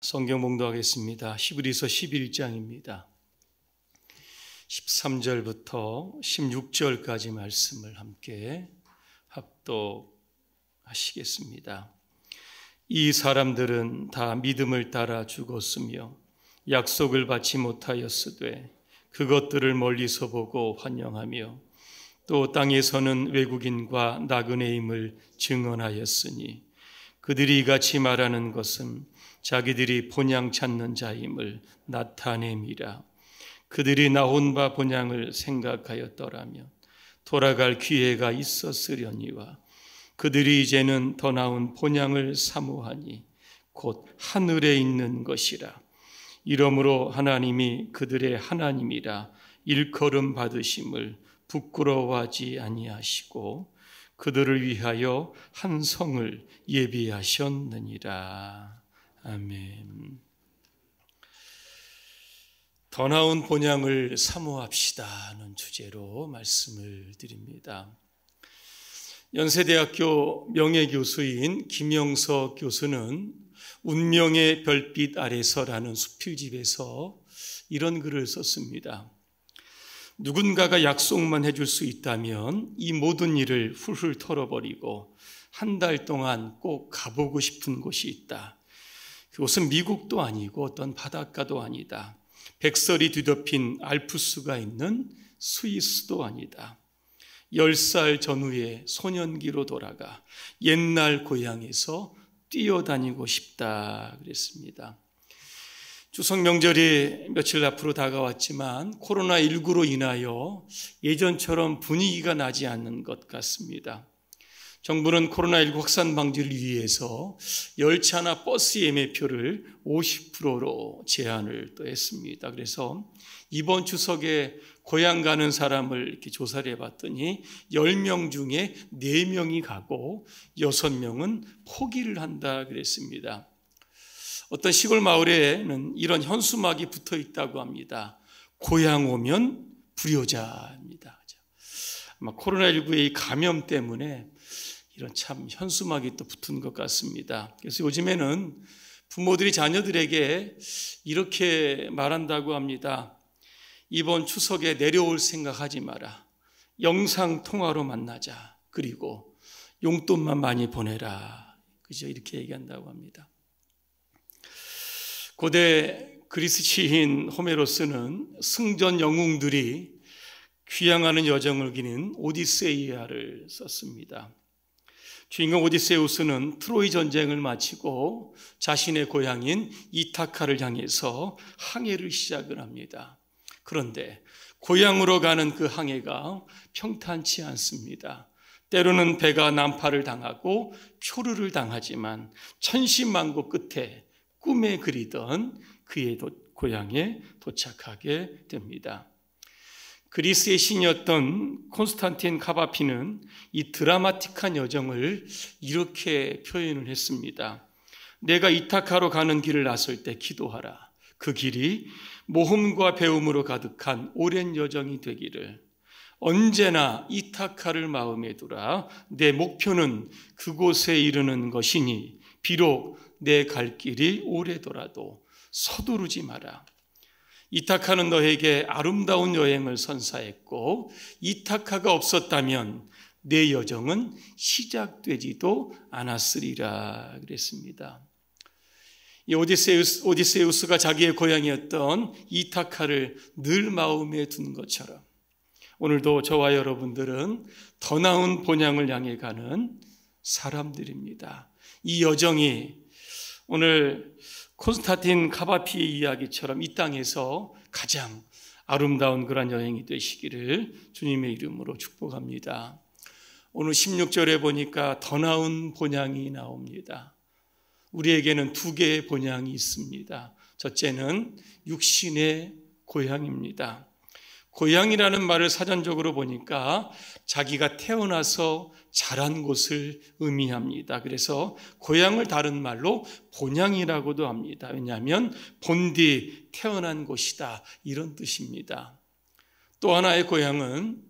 성경 봉독하겠습니다. 히브리서 11장입니다. 13절부터 16절까지 말씀을 함께 합독하시겠습니다. 이 사람들은 다 믿음을 따라 죽었으며 약속을 받지 못하였으되 그것들을 멀리서 보고 환영하며 또 땅에서는 외국인과 나그네임을 증언하였으니 그들이 이같이 말하는 것은 자기들이 본향 찾는 자임을 나타냄이라. 그들이 나온 바 본향을 생각하였더라면 돌아갈 기회가 있었으려니와 그들이 이제는 더 나은 본향을 사모하니 곧 하늘에 있는 것이라. 이러므로 하나님이 그들의 하나님이라 일컬음 받으심을 부끄러워하지 아니하시고 그들을 위하여 한 성을 예비하셨느니라. 아멘. 더 나은 본향을 사모합시다는 주제로 말씀을 드립니다. 연세대학교 명예교수인 김영석 교수는 운명의 별빛 아래서라는 수필집에서 이런 글을 썼습니다. 누군가가 약속만 해줄 수 있다면 이 모든 일을 훌훌 털어버리고 한 달 동안 꼭 가보고 싶은 곳이 있다. 그곳은 미국도 아니고 어떤 바닷가도 아니다. 백설이 뒤덮인 알프스가 있는 스위스도 아니다. 10살 전후의 소년기로 돌아가 옛날 고향에서 뛰어다니고 싶다 그랬습니다. 추석 명절이 며칠 앞으로 다가왔지만 코로나19로 인하여 예전처럼 분위기가 나지 않는 것 같습니다. 정부는 코로나19 확산 방지를 위해서 열차나 버스 예매표를 50%로 제한을 또 했습니다. 그래서 이번 추석에 고향 가는 사람을 이렇게 조사를 해봤더니 10명 중에 4명이 가고 6명은 포기를 한다 그랬습니다. 어떤 시골 마을에는 이런 현수막이 붙어 있다고 합니다. 고향 오면 불효자입니다. 아마 코로나19의 감염 때문에 이런 참 현수막이 또 붙은 것 같습니다. 그래서 요즘에는 부모들이 자녀들에게 이렇게 말한다고 합니다. 이번 추석에 내려올 생각하지 마라. 영상통화로 만나자. 그리고 용돈만 많이 보내라. 그죠? 이렇게 얘기한다고 합니다. 고대 그리스 시인 호메로스는 승전 영웅들이 귀향하는 여정을 기는 오디세이아를 썼습니다. 주인공 오디세우스는 트로이 전쟁을 마치고 자신의 고향인 이타카를 향해서 항해를 시작을 합니다. 그런데 고향으로 가는 그 항해가 평탄치 않습니다. 때로는 배가 난파를 당하고 표류를 당하지만 천신만고 끝에 꿈에 그리던 그의 고향에 도착하게 됩니다. 그리스의 신이었던 콘스탄틴 카바피는 이 드라마틱한 여정을 이렇게 표현을 했습니다. 내가 이타카로 가는 길을 나설 때 기도하라. 그 길이 모험과 배움으로 가득한 오랜 여정이 되기를. 언제나 이타카를 마음에 두라. 내 목표는 그곳에 이르는 것이니 비록 내 갈 길이 오래더라도 서두르지 마라. 이타카는 너에게 아름다운 여행을 선사했고 이타카가 없었다면 내 여정은 시작되지도 않았으리라 그랬습니다. 이 오디세우스가 자기의 고향이었던 이타카를 늘 마음에 둔 것처럼 오늘도 저와 여러분들은 더 나은 본향을 향해 가는 사람들입니다. 이 여정이 오늘 콘스탄틴 카바피의 이야기처럼 이 땅에서 가장 아름다운 그런 여행이 되시기를 주님의 이름으로 축복합니다. 오늘 16절에 보니까 더 나은 본향이 나옵니다. 우리에게는 2개의 본향이 있습니다. 첫째는 육신의 고향입니다. 고향이라는 말을 사전적으로 보니까 자기가 태어나서 자란 곳을 의미합니다. 그래서 고향을 다른 말로 본향이라고도 합니다. 왜냐하면 본디 태어난 곳이다 이런 뜻입니다. 또 하나의 고향은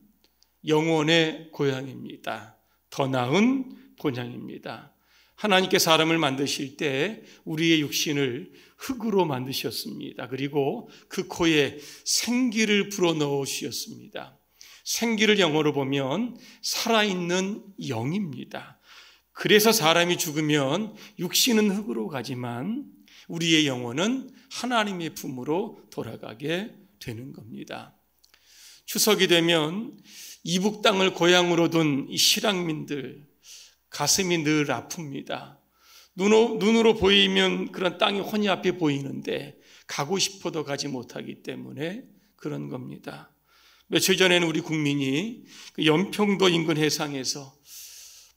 영혼의 고향입니다. 더 나은 본향입니다. 하나님께 사람을 만드실 때 우리의 육신을 흙으로 만드셨습니다. 그리고 그 코에 생기를 불어넣어 주셨습니다. 생기를 영어로 보면 살아있는 영입니다. 그래서 사람이 죽으면 육신은 흙으로 가지만 우리의 영혼은 하나님의 품으로 돌아가게 되는 겁니다. 추석이 되면 이북 땅을 고향으로 둔 이 실향민들 가슴이 늘 아픕니다. 눈으로 보이면 그런 땅이 훤히 앞에 보이는데 가고 싶어도 가지 못하기 때문에 그런 겁니다. 며칠 전에는 우리 국민이 그 연평도 인근 해상에서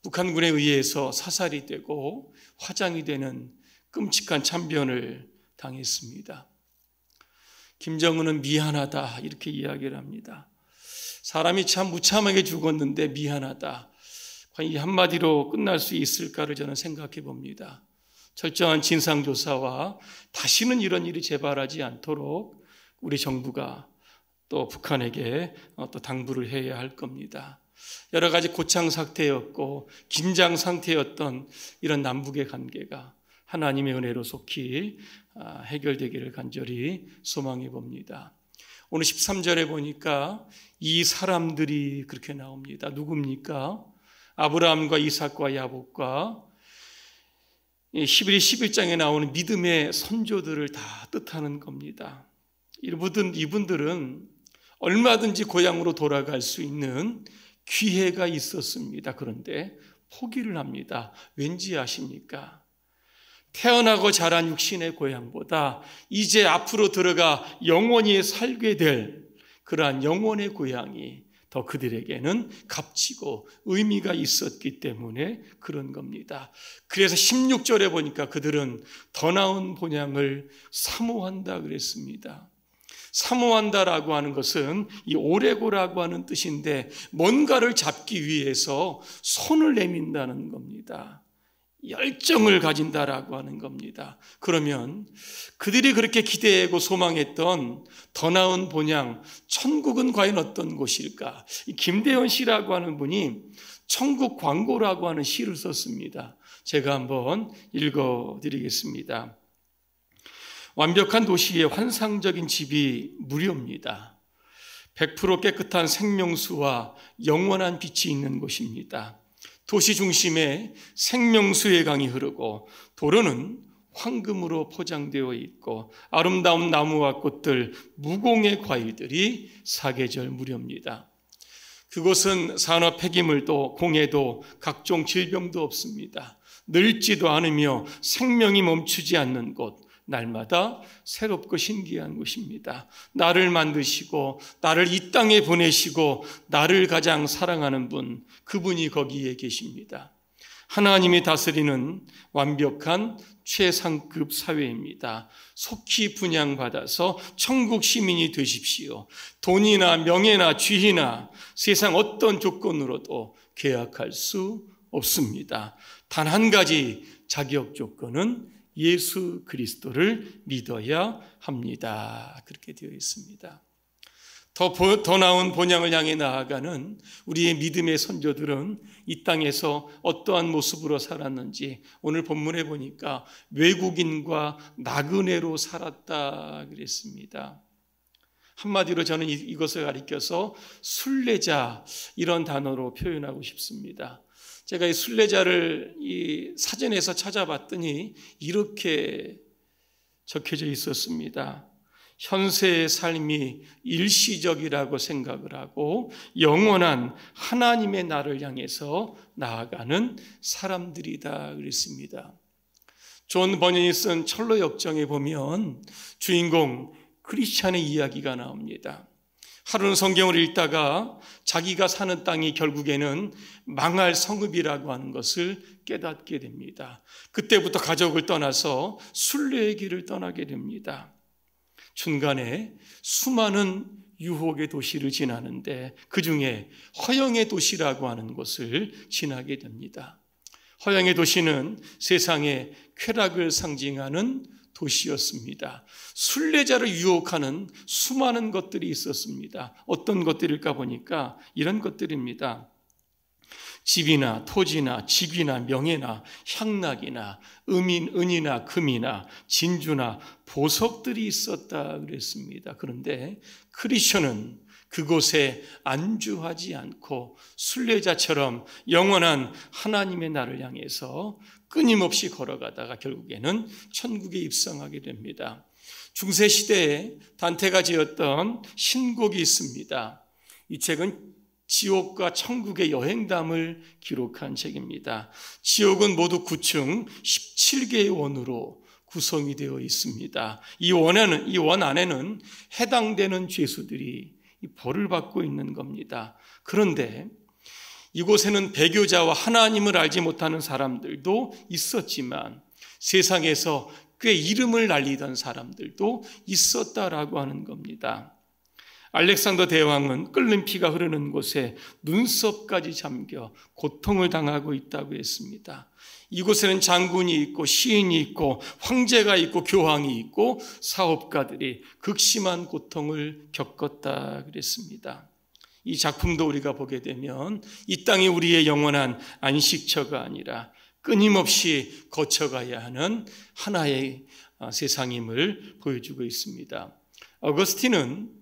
북한군에 의해서 사살이 되고 화장이 되는 끔찍한 참변을 당했습니다. 김정은은 미안하다 이렇게 이야기를 합니다. 사람이 참 무참하게 죽었는데 미안하다. 과연 이 한마디로 끝날 수 있을까를 저는 생각해 봅니다. 철저한 진상조사와 다시는 이런 일이 재발하지 않도록 우리 정부가 또 북한에게 또 당부를 해야 할 겁니다. 여러 가지 고창 상태였고 긴장 상태였던 이런 남북의 관계가 하나님의 은혜로 속히 해결되기를 간절히 소망해 봅니다. 오늘 13절에 보니까 이 사람들이 그렇게 나옵니다. 누굽니까? 아브라함과 이삭과 야곱과 11장에 나오는 믿음의 선조들을 다 뜻하는 겁니다. 이분들은 얼마든지 고향으로 돌아갈 수 있는 기회가 있었습니다. 그런데 포기를 합니다. 왠지 아십니까? 태어나고 자란 육신의 고향보다 이제 앞으로 들어가 영원히 살게 될 그러한 영혼의 고향이 더 그들에게는 값지고 의미가 있었기 때문에 그런 겁니다. 그래서 16절에 보니까 그들은 더 나은 본향을 사모한다 그랬습니다. 사모한다라고 하는 것은 이 오레고라고 하는 뜻인데 뭔가를 잡기 위해서 손을 내민다는 겁니다. 열정을 가진다라고 하는 겁니다. 그러면 그들이 그렇게 기대하고 소망했던 더 나은 본향, 천국은 과연 어떤 곳일까? 이 김대현 씨라고 하는 분이 천국 광고라고 하는 시를 썼습니다. 제가 한번 읽어드리겠습니다. 완벽한 도시의 환상적인 집이 무료입니다. 100% 깨끗한 생명수와 영원한 빛이 있는 곳입니다. 도시 중심에 생명수의 강이 흐르고 도로는 황금으로 포장되어 있고 아름다운 나무와 꽃들, 무공의 과일들이 사계절 무렵니다. 그곳은 산업 폐기물도 공해도 각종 질병도 없습니다. 늙지도 않으며 생명이 멈추지 않는 곳, 날마다 새롭고 신기한 곳입니다. 나를 만드시고 나를 이 땅에 보내시고 나를 가장 사랑하는 분, 그분이 거기에 계십니다. 하나님이 다스리는 완벽한 최상급 사회입니다. 속히 분양받아서 천국 시민이 되십시오. 돈이나 명예나 쥐나 세상 어떤 조건으로도 계약할 수 없습니다. 단 한 가지 자격 조건은 예수 그리스도를 믿어야 합니다. 그렇게 되어 있습니다. 더 나은 본향을 향해 나아가는 우리의 믿음의 선조들은 이 땅에서 어떠한 모습으로 살았는지 오늘 본문에 보니까 외국인과 나그네로 살았다 그랬습니다. 한마디로 저는 이것을 가리켜서 순례자 이런 단어로 표현하고 싶습니다. 제가 이 순례자를 이 사전에서 찾아봤더니 이렇게 적혀져 있었습니다. 현세의 삶이 일시적이라고 생각을 하고 영원한 하나님의 나를 향해서 나아가는 사람들이다 그랬습니다. 존 버닌이 쓴 철로 역정에 보면 주인공 크리스찬의 이야기가 나옵니다. 하루는 성경을 읽다가 자기가 사는 땅이 결국에는 망할 성읍이라고 하는 것을 깨닫게 됩니다. 그때부터 가족을 떠나서 순례의 길을 떠나게 됩니다. 중간에 수많은 유혹의 도시를 지나는데 그중에 허영의 도시라고 하는 곳을 지나게 됩니다. 허영의 도시는 세상의 쾌락을 상징하는 도시였습니다. 순례자를 유혹하는 수많은 것들이 있었습니다. 어떤 것들일까 보니까 이런 것들입니다. 집이나 토지나 직위나 명예나 향락이나 은이나 금이나 진주나 보석들이 있었다 그랬습니다. 그런데 크리스천은 그곳에 안주하지 않고 순례자처럼 영원한 하나님의 나라를 향해서 끊임없이 걸어가다가 결국에는 천국에 입성하게 됩니다. 중세시대에 단테가 지었던 신곡이 있습니다. 이 책은 지옥과 천국의 여행담을 기록한 책입니다. 지옥은 모두 9층 17개의 원으로 구성이 되어 있습니다. 이 원 안에는 해당되는 죄수들이 벌을 받고 있는 겁니다. 그런데 이곳에는 배교자와 하나님을 알지 못하는 사람들도 있었지만 세상에서 꽤 이름을 날리던 사람들도 있었다라고 하는 겁니다. 알렉산더 대왕은 끓는 피가 흐르는 곳에 눈썹까지 잠겨 고통을 당하고 있다고 했습니다. 이곳에는 장군이 있고 시인이 있고 황제가 있고 교황이 있고 사업가들이 극심한 고통을 겪었다 그랬습니다. 이 작품도 우리가 보게 되면 이 땅이 우리의 영원한 안식처가 아니라 끊임없이 거쳐가야 하는 하나의 세상임을 보여주고 있습니다. 어거스틴은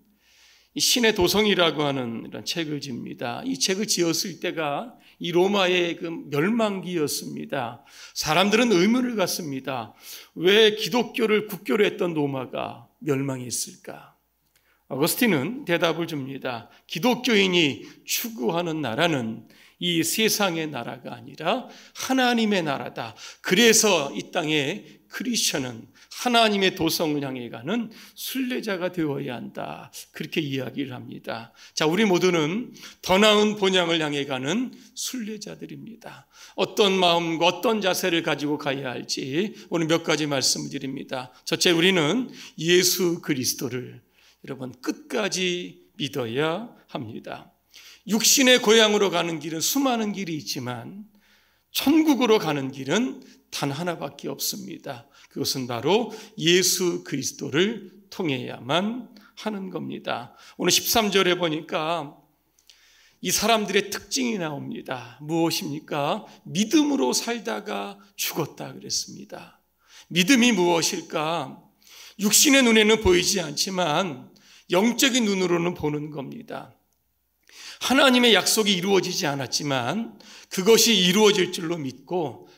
신의 도성이라고 하는 이런 책을 지습니다. 이 책을 지었을 때가 이 로마의 그 멸망기였습니다. 사람들은 의문을 갖습니다. 왜 기독교를 국교로 했던 로마가 멸망했을까? 어거스틴은 대답을 줍니다. 기독교인이 추구하는 나라는 이 세상의 나라가 아니라 하나님의 나라다. 그래서 이 땅에 크리스천은 하나님의 도성을 향해 가는 순례자가 되어야 한다. 그렇게 이야기를 합니다. 자, 우리 모두는 더 나은 본향을 향해 가는 순례자들입니다. 어떤 마음과 어떤 자세를 가지고 가야 할지 오늘 몇 가지 말씀을 드립니다. 첫째, 우리는 예수 그리스도를 여러분 끝까지 믿어야 합니다. 육신의 고향으로 가는 길은 수많은 길이 있지만 천국으로 가는 길은 단 하나밖에 없습니다. 그것은 바로 예수 그리스도를 통해야만 하는 겁니다. 오늘 13절에 보니까 이 사람들의 특징이 나옵니다. 무엇입니까? 믿음으로 살다가 죽었다 그랬습니다. 믿음이 무엇일까? 육신의 눈에는 보이지 않지만 영적인 눈으로는 보는 겁니다. 하나님의 약속이 이루어지지 않았지만 그것이 이루어질 줄로 믿고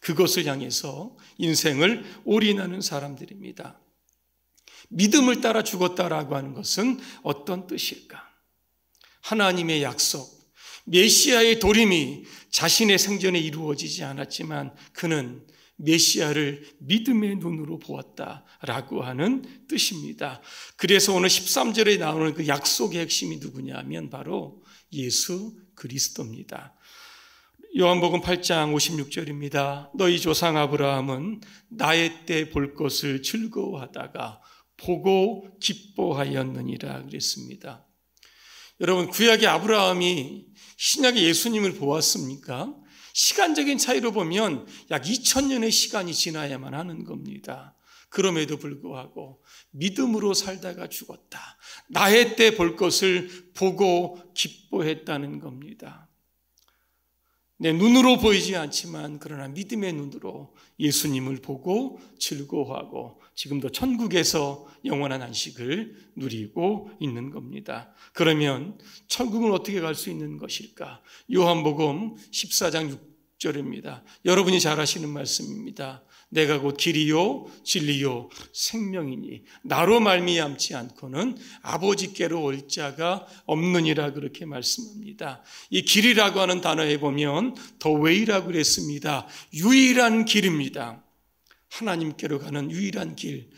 그것을 향해서 인생을 올인하는 사람들입니다. 믿음을 따라 죽었다라고 하는 것은 어떤 뜻일까? 하나님의 약속, 메시아의 도림이 자신의 생전에 이루어지지 않았지만 그는 메시아를 믿음의 눈으로 보았다라고 하는 뜻입니다. 그래서 오늘 13절에 나오는 그 약속의 핵심이 누구냐면 바로 예수 그리스도입니다. 요한복음 8장 56절입니다. 너희 조상 아브라함은 나의 때 볼 것을 즐거워하다가 보고 기뻐하였느니라 그랬습니다. 여러분, 구약의 아브라함이 신약의 예수님을 보았습니까? 시간적인 차이로 보면 약 2000년의 시간이 지나야만 하는 겁니다. 그럼에도 불구하고 믿음으로 살다가 죽었다. 나의 때 볼 것을 보고 기뻐했다는 겁니다. 내 눈으로 보이지 않지만 그러나 믿음의 눈으로 예수님을 보고 즐거워하고 지금도 천국에서 영원한 안식을 누리고 있는 겁니다. 그러면 천국은 어떻게 갈 수 있는 것일까? 요한복음 14장 6절입니다. 여러분이 잘 아시는 말씀입니다. 내가 곧 길이요 진리요 생명이니 나로 말미암지 않고는 아버지께로 올 자가 없느니라 그렇게 말씀합니다. 이 길이라고 하는 단어에 보면 더 웨이라고 그랬습니다. 유일한 길입니다. 하나님께로 가는 유일한 길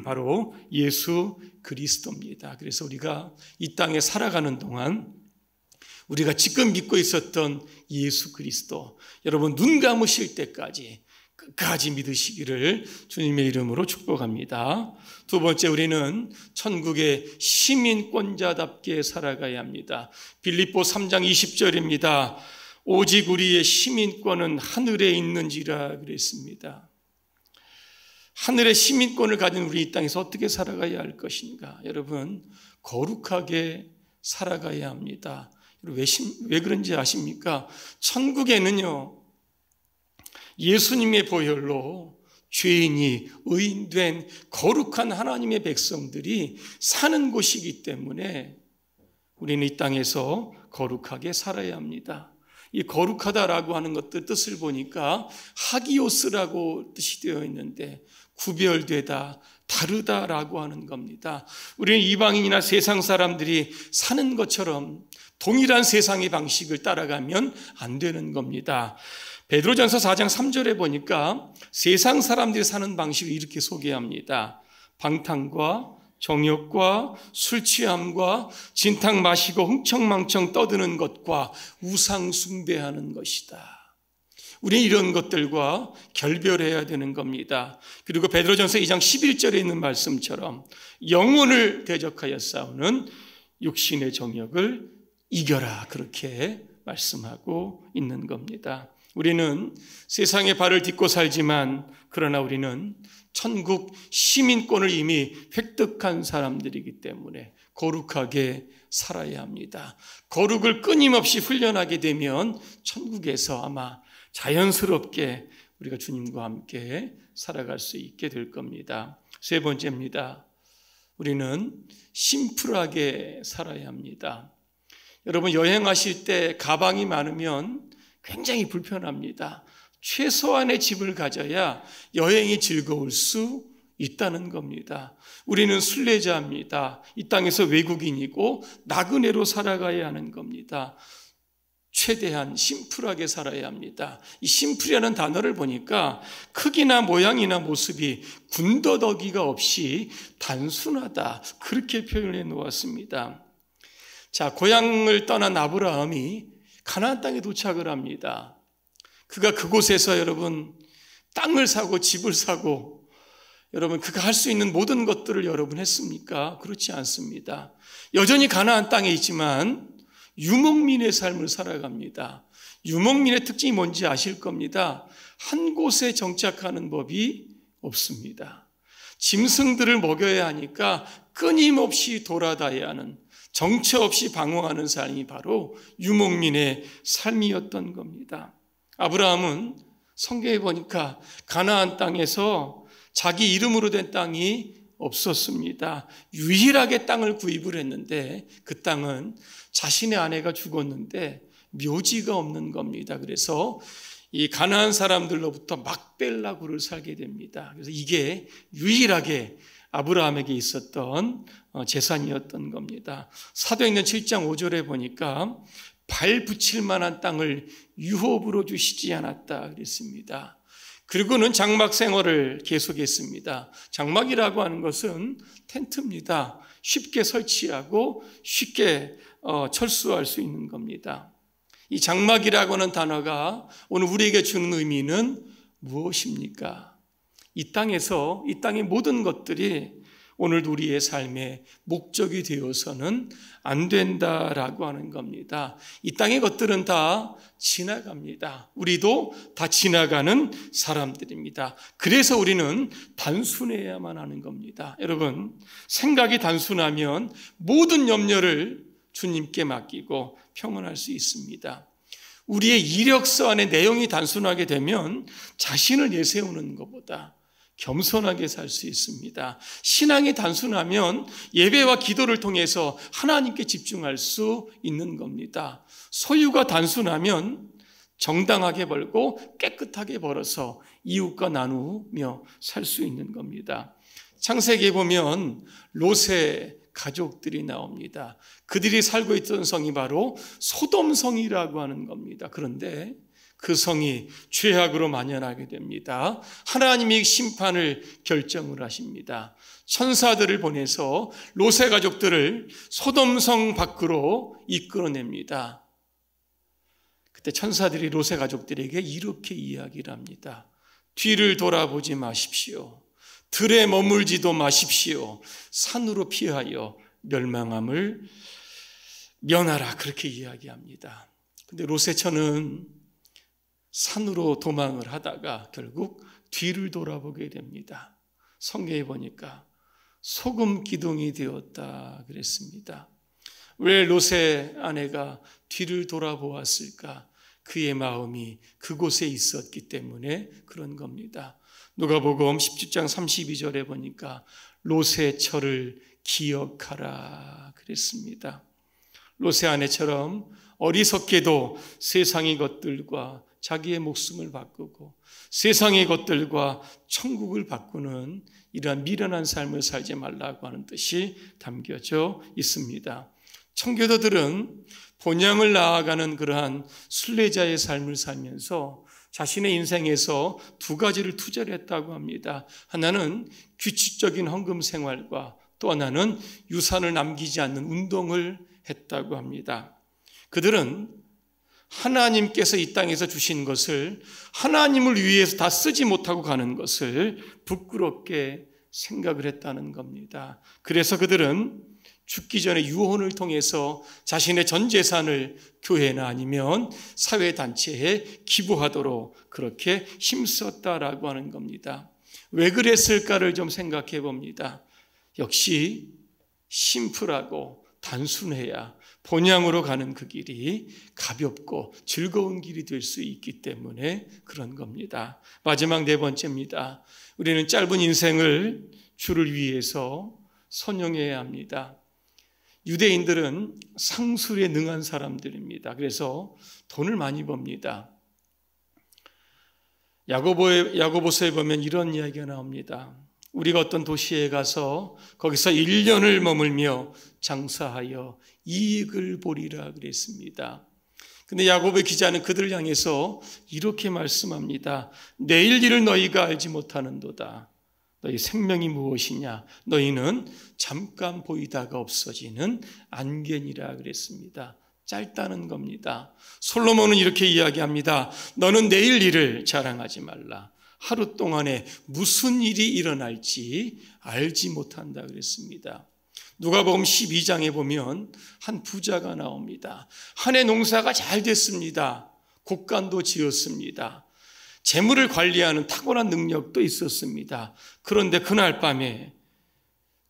바로 예수 그리스도입니다. 그래서 우리가 이 땅에 살아가는 동안 우리가 지금 믿고 있었던 예수 그리스도 여러분 눈 감으실 때까지 끝까지 믿으시기를 주님의 이름으로 축복합니다. 두 번째, 우리는 천국의 시민권자답게 살아가야 합니다. 빌립보 3장 20절입니다. 오직 우리의 시민권은 하늘에 있는지라 그랬습니다. 하늘의 시민권을 가진 우리 이 땅에서 어떻게 살아가야 할 것인가? 여러분, 거룩하게 살아가야 합니다. 왜 그런지 아십니까? 천국에는요, 예수님의 보혈로 죄인이 의인된 거룩한 하나님의 백성들이 사는 곳이기 때문에 우리는 이 땅에서 거룩하게 살아야 합니다. 이 거룩하다라고 하는 것들 뜻을 보니까 하기오스라고 뜻이 되어 있는데 구별되다, 다르다라고 하는 겁니다. 우리는 이방인이나 세상 사람들이 사는 것처럼 동일한 세상의 방식을 따라가면 안 되는 겁니다. 베드로전서 4장 3절에 보니까 세상 사람들이 사는 방식을 이렇게 소개합니다. 방탕과 정욕과 술 취함과 진탕 마시고 흥청망청 떠드는 것과 우상 숭배하는 것이다. 우리는 이런 것들과 결별해야 되는 겁니다. 그리고 베드로전서 2장 11절에 있는 말씀처럼 영혼을 대적하여 싸우는 육신의 정욕을 이겨라, 그렇게 말씀하고 있는 겁니다. 우리는 세상의 발을 딛고 살지만 그러나 우리는 천국 시민권을 이미 획득한 사람들이기 때문에 거룩하게 살아야 합니다. 거룩을 끊임없이 훈련하게 되면 천국에서 아마 자연스럽게 우리가 주님과 함께 살아갈 수 있게 될 겁니다. 세 번째입니다. 우리는 심플하게 살아야 합니다. 여러분, 여행하실 때 가방이 많으면 굉장히 불편합니다. 최소한의 짐을 가져야 여행이 즐거울 수 있다는 겁니다. 우리는 순례자입니다. 이 땅에서 외국인이고 나그네로 살아가야 하는 겁니다. 최대한 심플하게 살아야 합니다. 이 심플이라는 단어를 보니까 크기나 모양이나 모습이 군더더기가 없이 단순하다, 그렇게 표현해 놓았습니다. 자, 고향을 떠난 아브라함이 가나안 땅에 도착을 합니다. 그가 그곳에서 여러분 땅을 사고 집을 사고 여러분 그가 할 수 있는 모든 것들을 여러분 했습니까? 그렇지 않습니다. 여전히 가나안 땅에 있지만 유목민의 삶을 살아갑니다. 유목민의 특징이 뭔지 아실 겁니다. 한 곳에 정착하는 법이 없습니다. 짐승들을 먹여야 하니까 끊임없이 돌아다녀야 하는, 정처 없이 방황하는 삶이 바로 유목민의 삶이었던 겁니다. 아브라함은 성경에 보니까 가나안 땅에서 자기 이름으로 된 땅이 없었습니다. 유일하게 땅을 구입을 했는데 그 땅은 자신의 아내가 죽었는데 묘지가 없는 겁니다. 그래서 이 가나안 사람들로부터 막벨라굴을 살게 됩니다. 그래서 이게 유일하게 아브라함에게 있었던 재산이었던 겁니다. 사도행전 7장 5절에 보니까 발 붙일 만한 땅을 유업으로 주시지 않았다 그랬습니다. 그리고는 장막 생활을 계속했습니다. 장막이라고 하는 것은 텐트입니다. 쉽게 설치하고 쉽게 철수할 수 있는 겁니다. 이 장막이라고 하는 단어가 오늘 우리에게 주는 의미는 무엇입니까? 이 땅에서 이 땅의 모든 것들이 오늘도 우리의 삶의 목적이 되어서는 안 된다라고 하는 겁니다. 이 땅의 것들은 다 지나갑니다. 우리도 다 지나가는 사람들입니다. 그래서 우리는 단순해야만 하는 겁니다. 여러분, 생각이 단순하면 모든 염려를 주님께 맡기고 평안할 수 있습니다. 우리의 이력서 안에 내용이 단순하게 되면 자신을 내세우는 것보다 겸손하게 살 수 있습니다. 신앙이 단순하면 예배와 기도를 통해서 하나님께 집중할 수 있는 겁니다. 소유가 단순하면 정당하게 벌고 깨끗하게 벌어서 이웃과 나누며 살 수 있는 겁니다. 창세기에 보면 롯의 가족들이 나옵니다. 그들이 살고 있던 성이 바로 소돔성이라고 하는 겁니다. 그런데 그 성이 죄악으로 만연하게 됩니다. 하나님이 심판을 결정을 하십니다. 천사들을 보내서 롯의 가족들을 소돔성 밖으로 이끌어냅니다. 그때 천사들이 롯의 가족들에게 이렇게 이야기를 합니다. 뒤를 돌아보지 마십시오. 들에 머물지도 마십시오. 산으로 피하여 멸망함을 면하라, 그렇게 이야기합니다. 근데 롯의 처는 산으로 도망을 하다가 결국 뒤를 돌아보게 됩니다. 성경에 보니까 소금 기둥이 되었다 그랬습니다. 왜 롯의 아내가 뒤를 돌아보았을까? 그의 마음이 그곳에 있었기 때문에 그런 겁니다. 누가복음 17장 32절에 보니까 롯의 철을 기억하라 그랬습니다. 롯의 아내처럼 어리석게도 세상의 것들과 자기의 목숨을 바꾸고 세상의 것들과 천국을 바꾸는 이러한 미련한 삶을 살지 말라고 하는 뜻이 담겨져 있습니다. 청교도들은 본향을 나아가는 그러한 순례자의 삶을 살면서 자신의 인생에서 두 가지를 투자를 했다고 합니다. 하나는 규칙적인 헌금 생활과 또 하나는 유산을 남기지 않는 운동을 했다고 합니다. 그들은 하나님께서 이 땅에서 주신 것을 하나님을 위해서 다 쓰지 못하고 가는 것을 부끄럽게 생각을 했다는 겁니다. 그래서 그들은 죽기 전에 유언을 통해서 자신의 전 재산을 교회나 아니면 사회단체에 기부하도록 그렇게 힘썼다라고 하는 겁니다. 왜 그랬을까를 좀 생각해 봅니다. 역시 심플하고 단순해야 본향으로 가는 그 길이 가볍고 즐거운 길이 될 수 있기 때문에 그런 겁니다. 마지막 네 번째입니다. 우리는 짧은 인생을 주를 위해서 선용해야 합니다. 유대인들은 상술에 능한 사람들입니다. 그래서 돈을 많이 법니다. 야고보서에 보면 이런 이야기가 나옵니다. 우리가 어떤 도시에 가서 거기서 1년을 머물며 장사하여 이익을 보리라 그랬습니다. 근데 야고보의 기자는 그들을 향해서 이렇게 말씀합니다. 내일 일을 너희가 알지 못하는도다. 너희 생명이 무엇이냐? 너희는 잠깐 보이다가 없어지는 안개니라 그랬습니다. 짧다는 겁니다. 솔로몬은 이렇게 이야기합니다. 너는 내일 일을 자랑하지 말라. 하루 동안에 무슨 일이 일어날지 알지 못한다 그랬습니다. 누가복음 12장에 보면 한 부자가 나옵니다. 한 해 농사가 잘 됐습니다. 곡간도 지었습니다. 재물을 관리하는 탁월한 능력도 있었습니다. 그런데 그날 밤에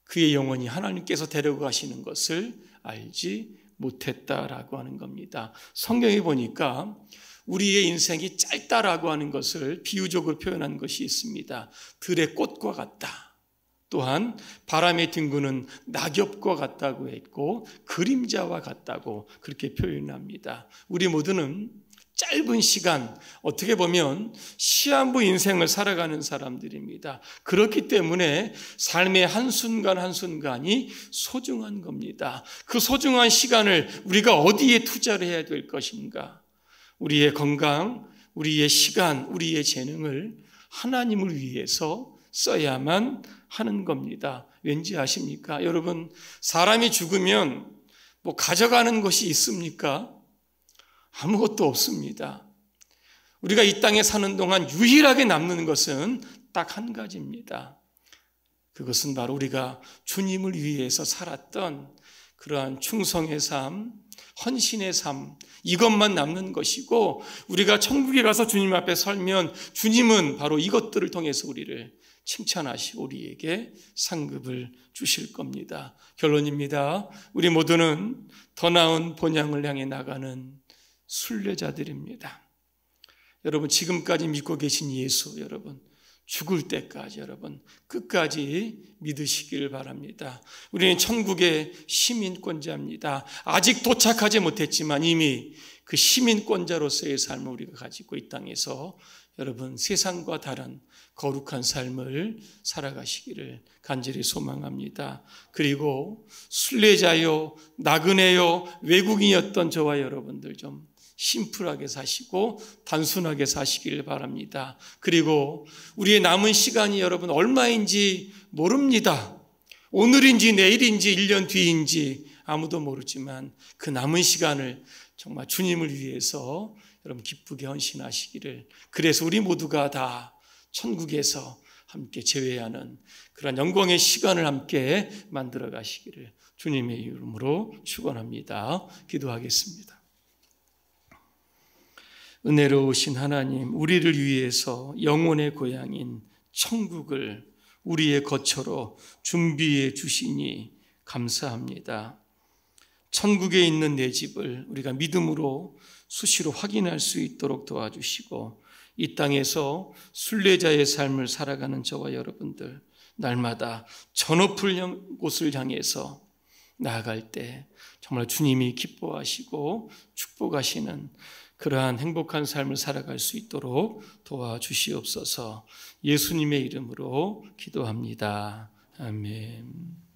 그의 영혼이 하나님께서 데리고 가시는 것을 알지 못했다라고 하는 겁니다. 성경에 보니까 우리의 인생이 짧다라고 하는 것을 비유적으로 표현한 것이 있습니다. 들의 꽃과 같다. 또한 바람에 뒹구는 낙엽과 같다고 했고 그림자와 같다고 그렇게 표현합니다. 우리 모두는 짧은 시간, 어떻게 보면 시한부 인생을 살아가는 사람들입니다. 그렇기 때문에 삶의 한순간 한순간이 소중한 겁니다. 그 소중한 시간을 우리가 어디에 투자를 해야 될 것인가? 우리의 건강, 우리의 시간, 우리의 재능을 하나님을 위해서 써야만 하는 겁니다. 왠지 아십니까? 여러분, 사람이 죽으면 뭐 가져가는 것이 있습니까? 아무것도 없습니다. 우리가 이 땅에 사는 동안 유일하게 남는 것은 딱 한 가지입니다. 그것은 바로 우리가 주님을 위해서 살았던 그러한 충성의 삶, 헌신의 삶, 이것만 남는 것이고 우리가 천국에 가서 주님 앞에 설면 주님은 바로 이것들을 통해서 우리를 칭찬하시고 우리에게 상급을 주실 겁니다. 결론입니다. 우리 모두는 더 나은 본향을 향해 나가는 순례자들입니다. 여러분, 지금까지 믿고 계신 예수, 여러분 죽을 때까지 여러분 끝까지 믿으시길 바랍니다. 우리는 천국의 시민권자입니다. 아직 도착하지 못했지만 이미 그 시민권자로서의 삶을 우리가 가지고 이 땅에서 여러분 세상과 다른 거룩한 삶을 살아가시기를 간절히 소망합니다. 그리고 순례자요, 나그네요, 외국인이었던 저와 여러분들 좀 심플하게 사시고 단순하게 사시길 바랍니다. 그리고 우리의 남은 시간이 여러분 얼마인지 모릅니다. 오늘인지 내일인지 1년 뒤인지 아무도 모르지만 그 남은 시간을 정말 주님을 위해서 여러분 기쁘게 헌신하시기를, 그래서 우리 모두가 다 천국에서 함께 제외하는 그런 영광의 시간을 함께 만들어 가시기를 주님의 이름으로 축원합니다. 기도하겠습니다. 은혜로우신 하나님, 우리를 위해서 영혼의 고향인 천국을 우리의 거처로 준비해 주시니 감사합니다. 천국에 있는 내 집을 우리가 믿음으로 수시로 확인할 수 있도록 도와주시고, 이 땅에서 순례자의 삶을 살아가는 저와 여러분들, 날마다 저 높은 곳을 향해서 나아갈 때 정말 주님이 기뻐하시고 축복하시는 그러한 행복한 삶을 살아갈 수 있도록 도와주시옵소서. 예수님의 이름으로 기도합니다. 아멘.